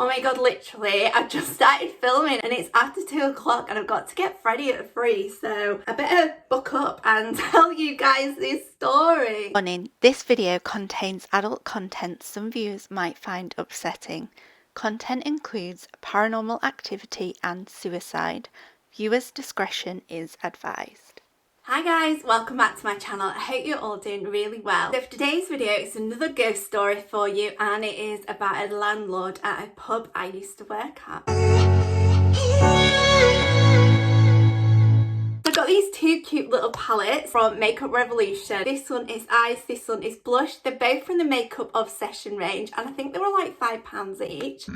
Oh my god, literally, I've just started filming and it's after 2 o'clock and I've got to get ready at 3, so I better book up and tell you guys this story. Warning, this video contains adult content some viewers might find upsetting. Content includes paranormal activity and suicide. Viewers' discretion is advised. Hi guys, welcome back to my channel. I hope you're all doing really well. So for today's video, it's another ghost story for you, and it is about a landlord at a pub I used to work at. I've got these two cute little palettes from Makeup Revolution. This one is eyes, this one is blush. They're both from the Makeup Obsession range, and I think they were like £5 each.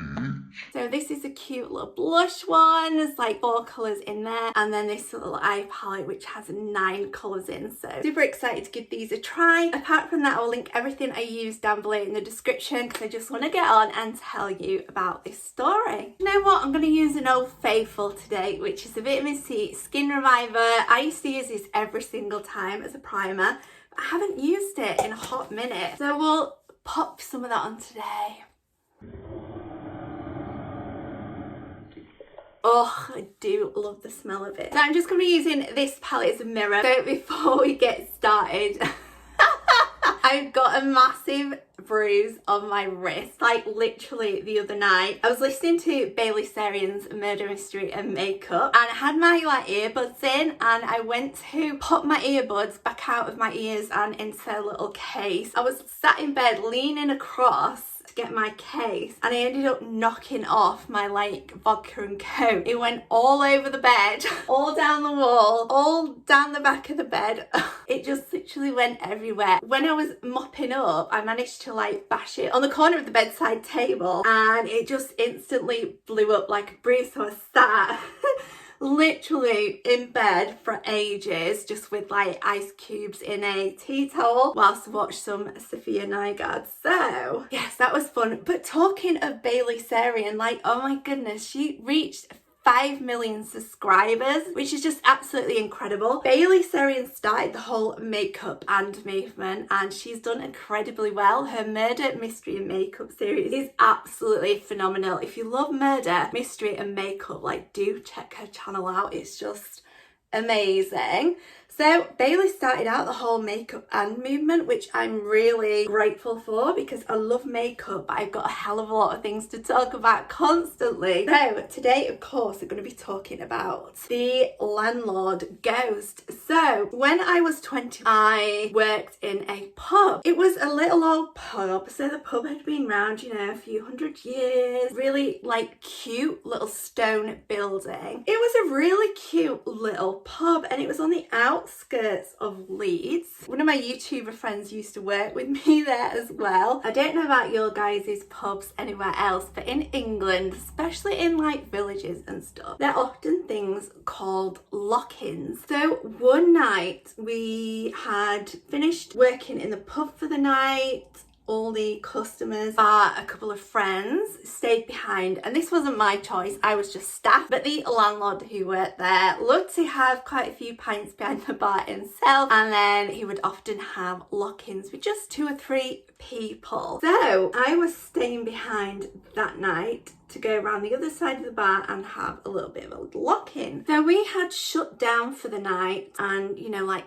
So this is a cute little blush one. There's like 4 colours in there, and then this little eye palette which has 9 colours in. So super excited to give these a try. Apart from that, I'll link everything I use down below in the description because I just want to get on and tell you about this story. You know what? I'm going to use an old faithful today, which is a Vitamin C Skin Reviver. I used to use this every single time as a primer, but I haven't used it in a hot minute. So we'll pop some of that on today. Oh, I do love the smell of it. So I'm just going to be using this palette as a mirror. So before we get started, I've got a massive bruise on my wrist, like literally the other night. I was listening to Bailey Sarian's Murder Mystery and Makeup, and I had my earbuds in, and I went to pop my earbuds back out of my ears and into a little case. I was sat in bed leaning across to get my case, and I ended up knocking off my vodka and coke. It went all over the bed, all down the wall, all down the back of the bed. It just literally went everywhere. When I was mopping up, I managed to bash it on the corner of the bedside table, and it just instantly blew up like a bruise. So I sat literally in bed for ages, just with ice cubes in a tea towel whilst I watched some Sophia Nygaard. So yes, that was fun. But talking of Bailey Sarian, oh my goodness, she reached 5 million subscribers, which is just absolutely incredible. Bailey Sarian started the whole makeup and movement, and she's done incredibly well. Her Murder, Mystery and Makeup series is absolutely phenomenal. If you love murder, mystery and makeup, do check her channel out. It's just amazing. So Bailey started out the whole makeup and movement, which I'm really grateful for because I love makeup, but I've got a hell of a lot of things to talk about constantly. So today, of course, we're going to be talking about the landlord ghost. So when I was 20, I worked in a pub. It was a little old pub, so the pub had been around, a few hundred years. Really cute little stone building. It was a really cute little pub, and it was on the outskirts of Leeds. One of my YouTuber friends used to work with me there as well. I don't know about your guys' pubs anywhere else, but in England, especially in villages and stuff, there are often things called lock-ins. So one night we had finished working in the pub for the night. All the customers, bar a couple of friends, stayed behind, and this wasn't my choice, I was just staff, but the landlord who worked there loved to have quite a few pints behind the bar himself, and then he would often have lock-ins with just 2 or 3 people. So I was staying behind that night to go around the other side of the bar and have a little bit of a lock-in. So we had shut down for the night and,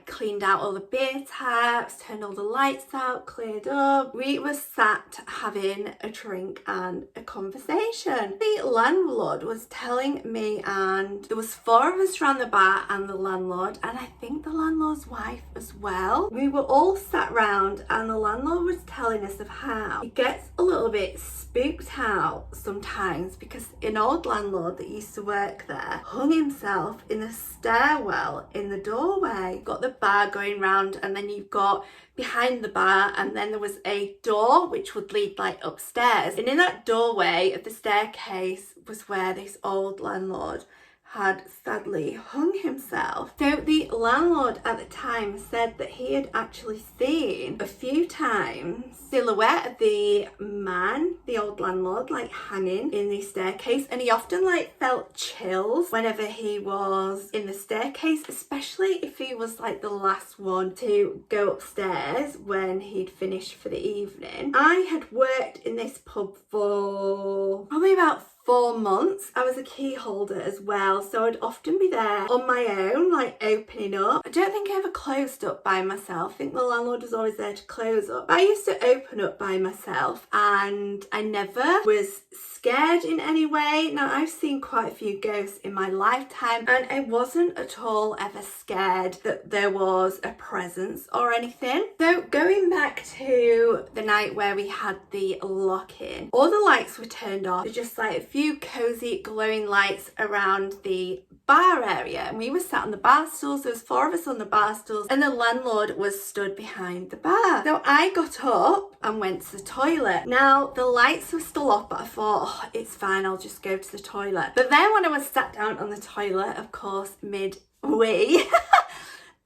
cleaned out all the beer taps, turned all the lights out, cleared up. We were sat having a drink and a conversation. The landlord was telling me, and there was 4 of us around the bar and the landlord, and I think the landlord's wife as well. We were all sat round, and the landlord was telling us of how he gets a little bit spooked out sometimes because an old landlord that used to work there hung himself in the stairwell in the doorway. Got the bar going round, and then you've got behind the bar, and then there was a door which would lead upstairs, and in that doorway of the staircase was where this old landlord had sadly hung himself. So the landlord at the time said that he had actually seen a few times silhouette of the man, the old landlord, like hanging in the staircase, and he often like felt chills whenever he was in the staircase, especially if he was like the last one to go upstairs when he'd finished for the evening. I had worked in this pub for probably about 4 months. I was a key holder as well, so I'd often be there on my own, like opening up. I don't think I ever closed up by myself. I think the landlord was always there to close up. But I used to open up by myself and I never was scared in any way. Now, I've seen quite a few ghosts in my lifetime and I wasn't at all ever scared that there was a presence or anything. So going back to the night where we had the lock-in, all the lights were turned off. There's just like a few cozy glowing lights around the bar area, and we were sat on the bar stools. There was 4 of us on the bar stools and the landlord was stood behind the bar. So I got up and went to the toilet. Now the lights were still off, but I thought, oh, it's fine, I'll just go to the toilet. But then when I was sat down on the toilet, of course mid-wee,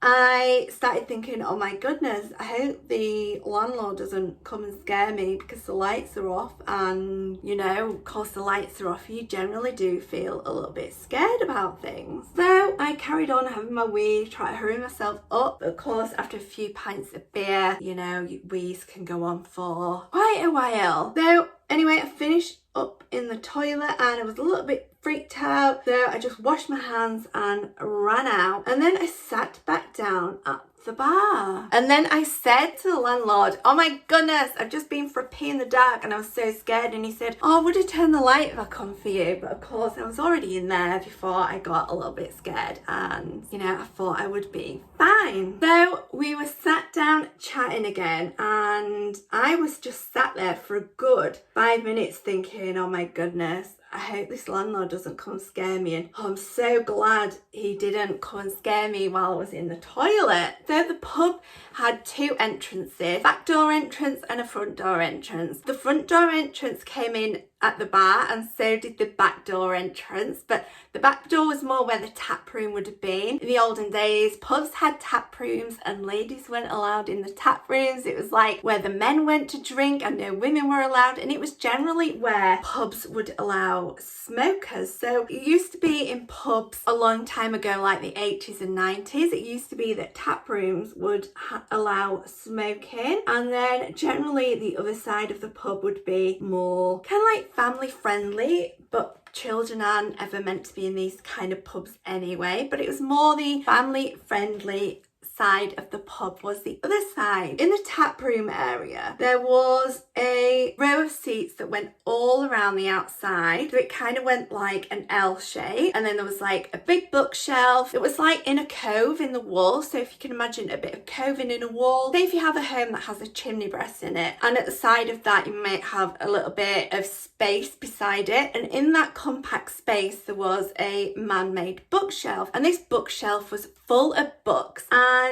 I started thinking, oh my goodness, I hope the landlord doesn't come and scare me because the lights are off, and you know, of course the lights are off, you generally do feel a little bit scared about things. So I carried on having my wee, try to hurry myself up. But of course, after a few pints of beer, you know, wees can go on for quite a while. So anyway, I finished up in the toilet and I was a little bit freaked out, so I just washed my hands and ran out, and then I sat back down at the bar. And then I said to the landlord, oh my goodness, I've just been for a pee in the dark and I was so scared. And he said, oh, would I turn the light back on for you? But of course I was already in there before I got a little bit scared, and you know, I thought I would be fine. So we were sat down chatting again, and I was just sat there for a good 5 minutes thinking, oh my goodness, I hope this landlord doesn't come scare me. And I'm so glad he didn't come and scare me while I was in the toilet. So the pub had 2 entrances, back door entrance and a front door entrance. The front door entrance came in at the bar, and so did the back door entrance, but the back door was more where the tap room would have been. In the olden days, pubs had tap rooms and ladies weren't allowed in the tap rooms. It was like where the men went to drink and no women were allowed, and it was generally where pubs would allow smokers. So it used to be in pubs a long time ago, like the 80s and 90s, it used to be that tap rooms would allow smoking, and then generally the other side of the pub would be more kind of like family friendly, but children aren't ever meant to be in these kind of pubs anyway. But it was more the family friendly side of the pub was the other side. In the tap room area, there was a row of seats that went all around the outside. So it kind of went like an L shape, and then there was like a big bookshelf. It was like in a cove in the wall. So if you can imagine a bit of coving in a wall, say if you have a home that has a chimney breast in it, and at the side of that you might have a little bit of space beside it, and in that compact space there was a man-made bookshelf, and this bookshelf was full of books. And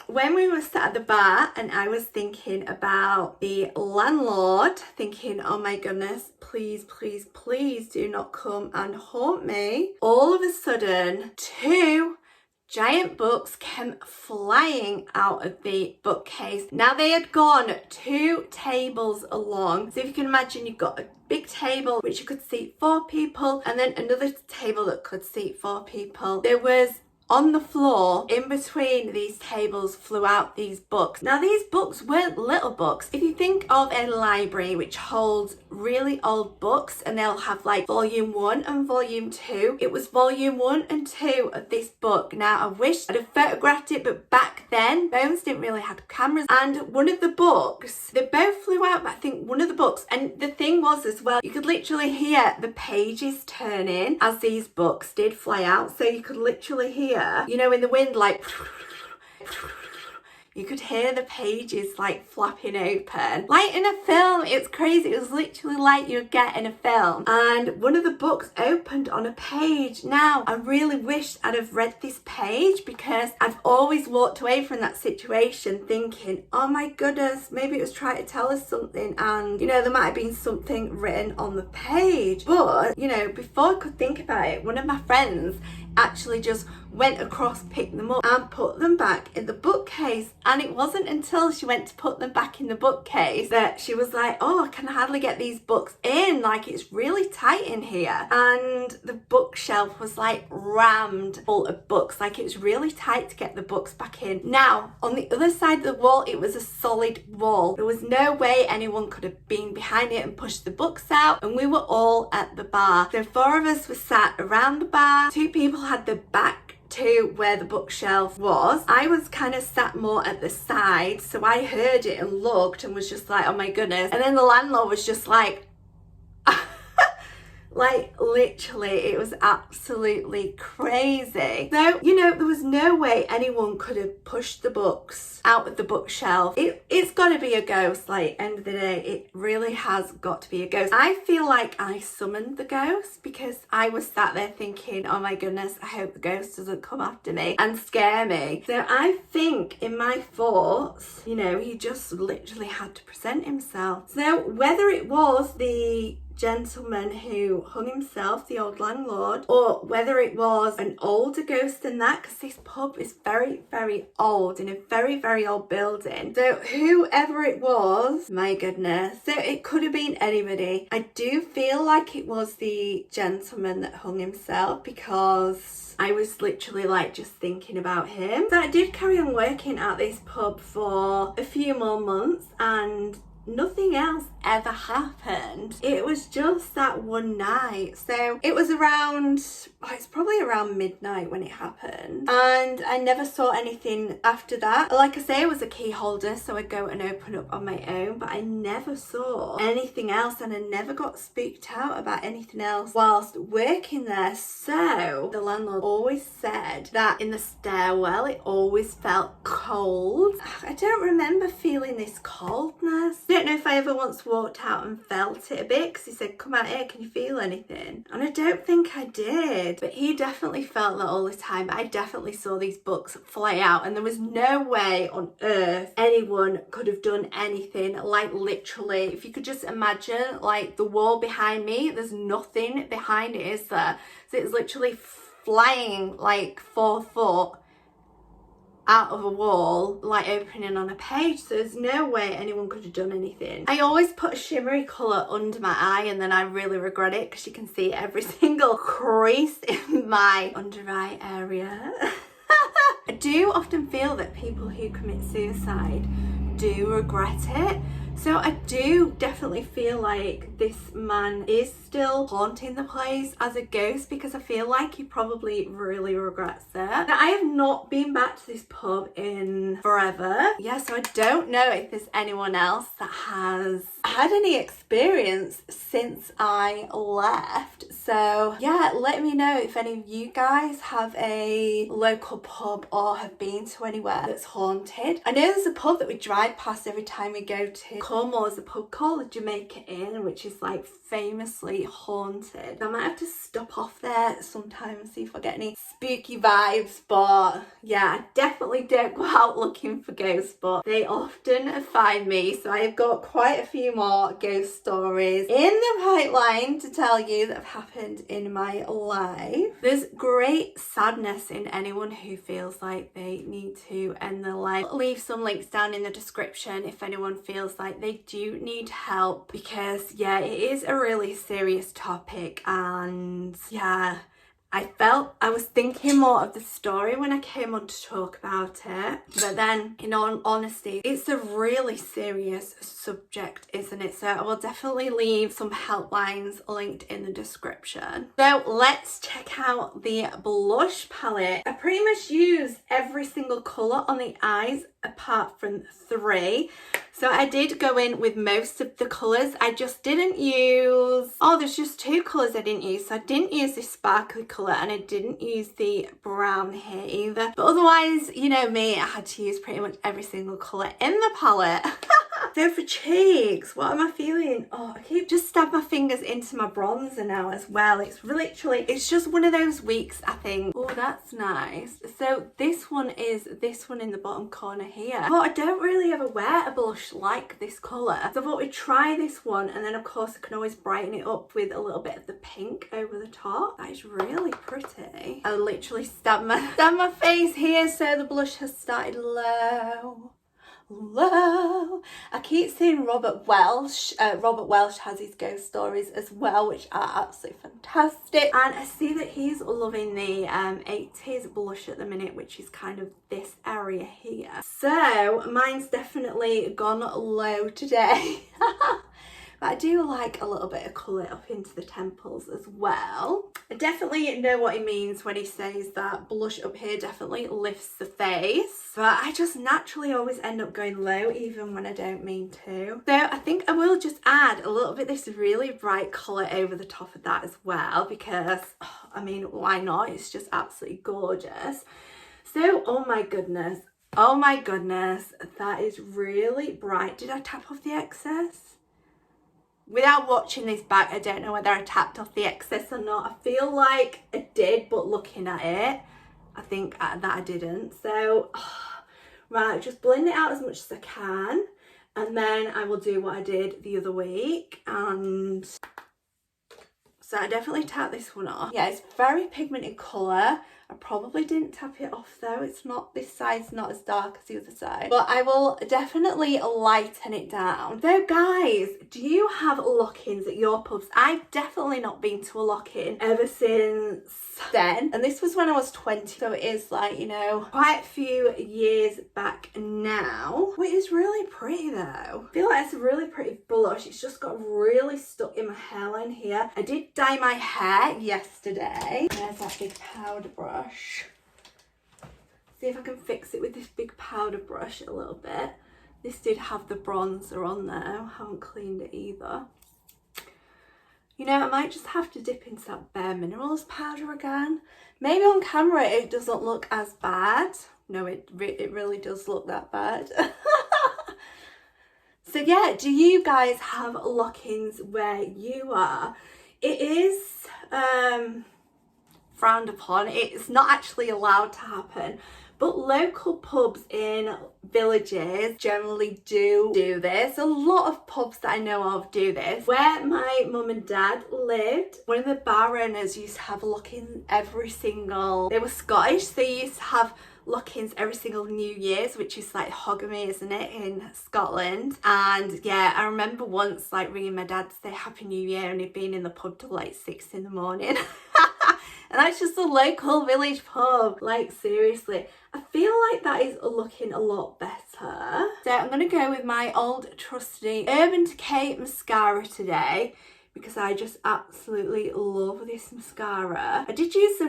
when we were sat at the bar and I was thinking about the landlord, thinking, oh my goodness, please, please, please do not come and haunt me, all of a sudden 2 giant books came flying out of the bookcase. Now they had gone 2 tables along. So if you can imagine, you've got a big table which you could seat 4 people, and then another table that could seat 4 people. There was on the floor in between these tables flew out these books. Now these books weren't little books. If you think of a library which holds really old books, and they'll have like volume 1 and volume 2, it was volume 1 and 2 of this book. Now I wish I'd have photographed it, but back then phones didn't really have cameras, and one of the books, they both flew out, but I think one of the books, and the thing was as well, you could literally hear the pages turning as these books did fly out. So you could literally hear, you know, in the wind, like You could hear the pages like flapping open. Like in a film, it's crazy. It was literally like you'd get in a film. And one of the books opened on a page. Now, I really wish I'd have read this page because I've always walked away from that situation thinking, oh my goodness, maybe it was trying to tell us something, and you know, there might have been something written on the page. But you know, before I could think about it, one of my friends actually just went across, picked them up and put them back in the bookcase. And it wasn't until she went to put them back in the bookcase that she was like, oh, I can hardly get these books in, like it's really tight in here. And the bookshelf was like rammed full of books, like it was really tight to get the books back in. Now on the other side of the wall, it was a solid wall. There was no way anyone could have been behind it and pushed the books out, and we were all at the bar. So 4 of us were sat around the bar. 2 people had the back to where the bookshelf was. I was kind of sat more at the side, so I heard it and looked and was just like, oh my goodness. And then the landlord was just like, like literally, it was absolutely crazy. So, you know, there was no way anyone could have pushed the books out of the bookshelf. It's got to be a ghost, like, end of the day, it really has got to be a ghost. I feel like I summoned the ghost because I was sat there thinking, oh my goodness, I hope the ghost doesn't come after me and scare me. So I think in my thoughts, you know, he just literally had to present himself. So whether it was the gentleman who hung himself, the old landlord, or whether it was an older ghost than that, because this pub is very, very old, in a very, very old building. So whoever it was, my goodness, so it could have been anybody. I do feel like it was the gentleman that hung himself because I was literally like just thinking about him. So I did carry on working at this pub for a few more months and nothing else ever happened. It was just that one night. So it was around, it's probably around midnight when it happened, and I never saw anything after that. Like I say, I was a key holder, so I'd go and open up on my own, but I never saw anything else, and I never got spooked out about anything else whilst working there. So the landlord always said that in the stairwell it always felt cold. I don't remember feeling this coldness. I don't know if I ever once walked out and felt it a bit, because he said, come out here, can you feel anything? And I don't think I did, but he definitely felt that all the time. I definitely saw these books fly out, and there was no way on earth anyone could have done anything. Like literally, if you could just imagine, like the wall behind me, there's nothing behind it, is there? So it's literally flying like 4 foot out of a wall, like opening on a page. So there's no way anyone could have done anything. I always put a shimmery colour under my eye, and then I really regret it because you can see every single crease in my under eye area. I do often feel that people who commit suicide do regret it. So I do definitely feel like this man is still haunting the place as a ghost, because I feel like he probably really regrets it. Now, I have not been back to this pub in forever. Yeah, so I don't know if there's anyone else that has had any experience since I left. So yeah, let me know if any of you guys have a local pub or have been to anywhere that's haunted. I know there's a pub that we drive past every time we go to Cornwall. There's a pub called the Jamaica Inn, which is like famously haunted. I might have to stop off there sometime and see if I get any spooky vibes. But yeah, I definitely don't go out looking for ghosts, but they often find me. So I've got quite a few more ghost stories in the pipeline to tell you that have happened in my life. There's great sadness in anyone who feels like they need to end their life. I'll leave some links down in the description if anyone feels like they do need help, because yeah, it is a really serious topic. And yeah, I was thinking more of the story when I came on to talk about it, but then in all honesty, it's a really serious subject, isn't it? So I will definitely leave some helplines linked in the description. So let's check out the blush palette. I pretty much use every single colour on the eyes apart from 3. So I did go in with most of the colours. I just didn't use, there's just 2 colours I didn't use. So I didn't use this sparkly colour and I didn't use the brown here either. But otherwise, you know me, I had to use pretty much every single colour in the palette. So for cheeks, what am I feeling? I keep just stab my fingers into my bronzer now as well. It's literally, it's just one of those weeks, I think. Oh, that's nice. So this one is this one in the bottom corner here. But I don't really ever wear a blush like this colour. So I thought we'd try this one, and then of course I can always brighten it up with a little bit of the pink over the top. That is really pretty. I literally stab my face here, so the blush has started low. I keep seeing Robert Welsh. Robert Welsh has his ghost stories as well, which are absolutely fantastic. And I see that he's loving the 80s blush at the minute, which is kind of this area here. So mine's definitely gone low today. But I do like a little bit of colour up into the temples as well. I definitely know what he means when he says that blush up here definitely lifts the face. But I just naturally always end up going low even when I don't mean to. So I think I will just add a little bit of this really bright colour over the top of that as well, because, I mean, why not? It's just absolutely gorgeous. So, oh my goodness, that is really bright. Did I tap off the excess? Without watching this back, I don't know whether I tapped off the excess or not. I feel like I did, but looking at it, I think that I didn't. So, right, just blend it out as much as I can. And then I will do what I did the other week. And so I definitely tapped this one off. Yeah, it's very pigmented colour. I probably didn't tap it off though. It's not, this side's not as dark as the other side. But I will definitely lighten it down. So guys, do you have lock-ins at your pubs? I've definitely not been to a lock-in ever since then. And this was when I was 20. So it is like, you know, quite a few years back now. It is really pretty though. I feel like it's a really pretty blush. It's just got really stuck in my hairline here. I did dye my hair yesterday. There's that big powder brush. See if I can fix it with this big powder brush a little bit. This did have the bronzer on there. I haven't cleaned it either. You know, I might just have to dip into that Bare Minerals powder again. Maybe on camera it doesn't look as bad. No, it really does look that bad. So yeah, do you guys have lock-ins where you are? It is frowned upon. It's not actually allowed to happen, but local pubs in villages generally do this. A lot of pubs that I know of do this. Where my mum and dad lived, one of the bar owners used to have lock-ins every single, they were Scottish, so they used to have lock-ins every single New Year's, which is like Hogamy, isn't it, in Scotland. And yeah, I remember once like ringing my dad to say Happy New Year, and he'd been in the pub till like 6 in the morning. And that's just a local village pub. Like, seriously. I feel like that is looking a lot better. So I'm going to go with my old trusty Urban Decay mascara today, because I just absolutely love this mascara. I did use the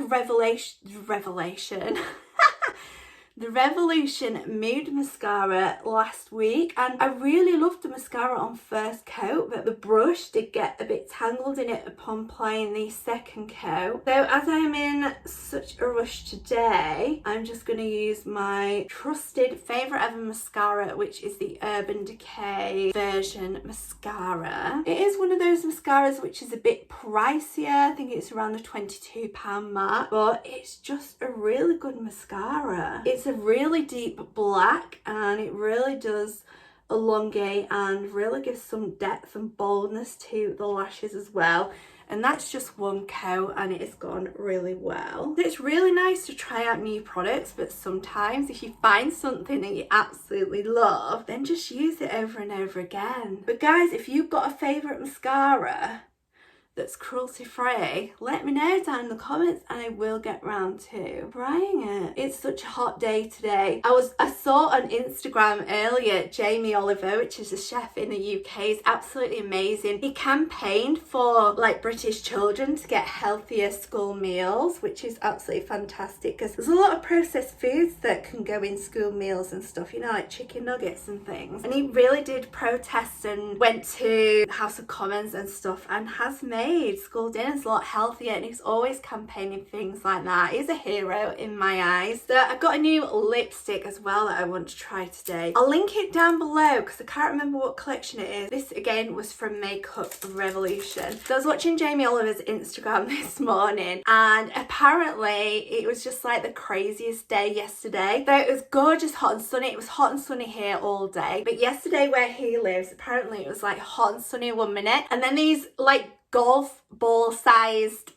the Revolution Mood Mascara last week, and I really loved the mascara on first coat, but the brush did get a bit tangled in it upon applying the second coat. So as I'm in such a rush today, I'm just going to use my trusted favourite ever mascara, which is the Urban Decay version mascara. It is one of those mascaras which is a bit pricier. I think it's around the £22 mark, but it's just a really good mascara. It's a really deep black, and it really does elongate and really gives some depth and boldness to the lashes as well. And that's just one coat, and it has gone really well. It's really nice to try out new products, but sometimes if you find something that you absolutely love, then just use it over and over again. But guys, if you've got a favourite mascara, that's cruelty free, let me know down in the comments and I will get round to trying it. It's such a hot day today. I saw on Instagram earlier Jamie Oliver, which is a chef in the UK, is absolutely amazing. He campaigned for like British children to get healthier school meals, which is absolutely fantastic because there's a lot of processed foods that can go in school meals and stuff, you know, like chicken nuggets and things. And he really did protest and went to House of Commons and stuff and has made school dinners a lot healthier, and he's always campaigning things like that. He's a hero in my eyes. So I've got a new lipstick as well that I want to try today. I'll link it down below because I can't remember what collection it is. This again was from Makeup Revolution. So I was watching Jamie Oliver's Instagram this morning and apparently it was just like the craziest day yesterday. So it was gorgeous, hot and sunny. It was hot and sunny here all day, but yesterday where he lives, apparently it was like hot and sunny 1 minute, and then these like golf ball sized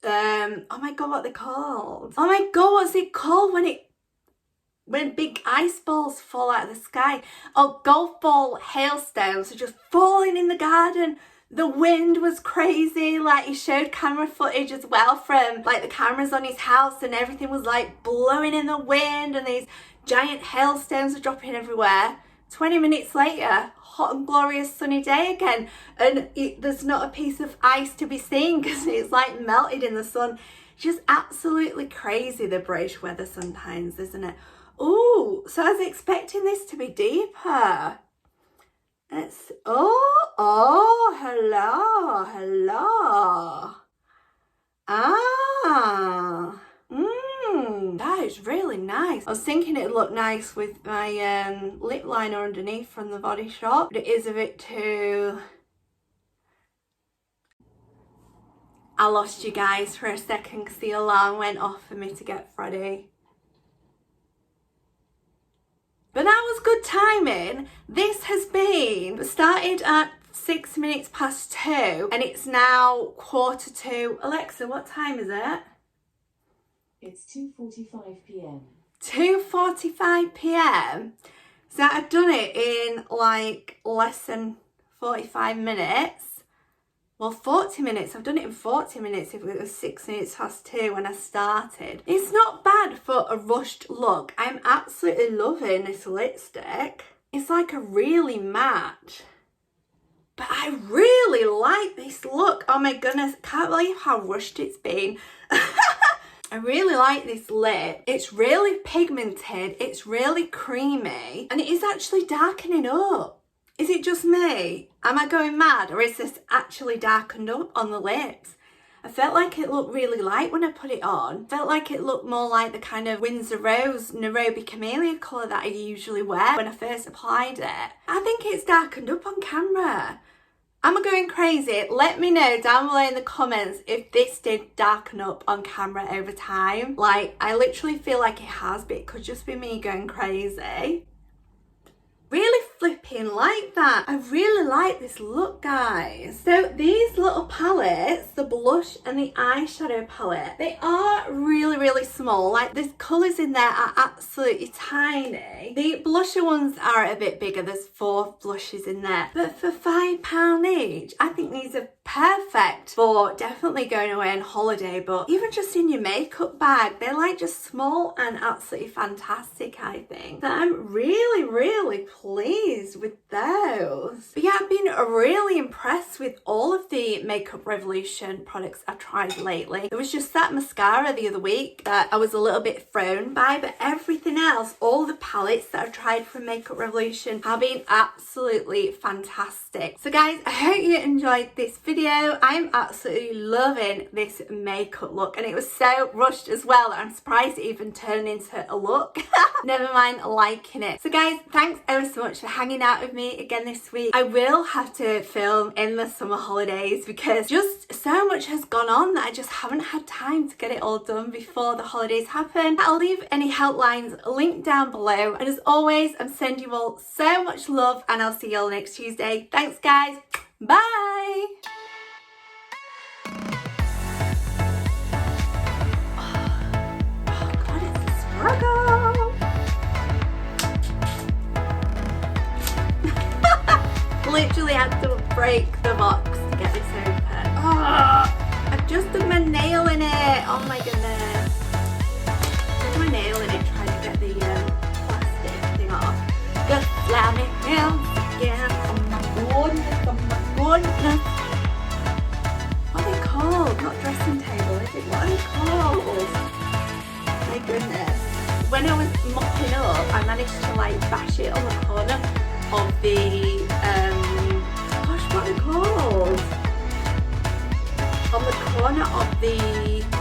oh my god, what are they called? Oh my god, what's it called when big ice balls fall out of the sky? Oh, golf ball hailstones are just falling in the garden. The wind was crazy. Like, he showed camera footage as well from like the cameras on his house, and everything was like blowing in the wind and these giant hailstones are dropping everywhere. 20 minutes later, hot and glorious sunny day again, and there's not a piece of ice to be seen because it's like melted in the sun. Just absolutely crazy, the British weather sometimes, isn't it? Oh, so I was expecting this to be deeper. It's hello. That is really nice. I was thinking it'd look nice with my lip liner underneath from the Body Shop, but it is a bit too... I lost you guys for a second because the alarm went off for me to get ready. But that was good timing. This has been started at 6 minutes past 2 and it's now 1:45. Alexa, what time is it? It's 2:45 p.m. 2:45 p.m. So I've done it in like less than 45 minutes. Well, 40 minutes. I've done it in 40 minutes if it was 6 minutes past 2 when I started. It's not bad for a rushed look. I'm absolutely loving this lipstick. It's like a really matte. But I really like this look. Oh my goodness, can't believe how rushed it's been. I really like this lip. It's really pigmented, it's really creamy, and it is actually darkening up. Is it just me? Am I going mad, or is this actually darkened up on the lips? I felt like it looked really light when I put it on. Felt like it looked more like the kind of Windsor Rose Nairobi Camellia colour that I usually wear when I first applied it. I think it's darkened up on camera. Am I going crazy? Let me know down below in the comments if this did darken up on camera over time. Like, I literally feel like it has, but it could just be me going crazy. Really flipping like that. I really like this look, guys. So these little palettes, the blush and the eyeshadow palette, they are really small. Like, the colours in there are absolutely tiny. The blusher ones are a bit bigger. There's 4 blushes in there. But for £5 each, I think these are perfect for definitely going away on holiday, but even just in your makeup bag, they're like just small and absolutely fantastic, I think. So I'm really pleased with those. But yeah, I've been really impressed with all of the Makeup Revolution products I've tried lately. There was just that mascara the other week that I was a little bit thrown by, but everything else, all the palettes that I've tried from Makeup Revolution have been absolutely fantastic. So guys, I hope you enjoyed this video. I'm absolutely loving this makeup look, and it was so rushed as well that I'm surprised it even turned into a look. Never mind liking it. So guys, thanks ever so much for hanging out with me again this week. I will have to film in the summer holidays because just so much has gone on that I just haven't had time to get it all done before the holidays happen. I'll leave any helplines linked down below, and as always, I'm sending you all so much love, and I'll see you all next Tuesday. Thanks guys, bye. Literally had to break the box to get this doing this. When I was mopping up, I managed to like bash it on the corner of the, gosh, what are they called? On the corner of the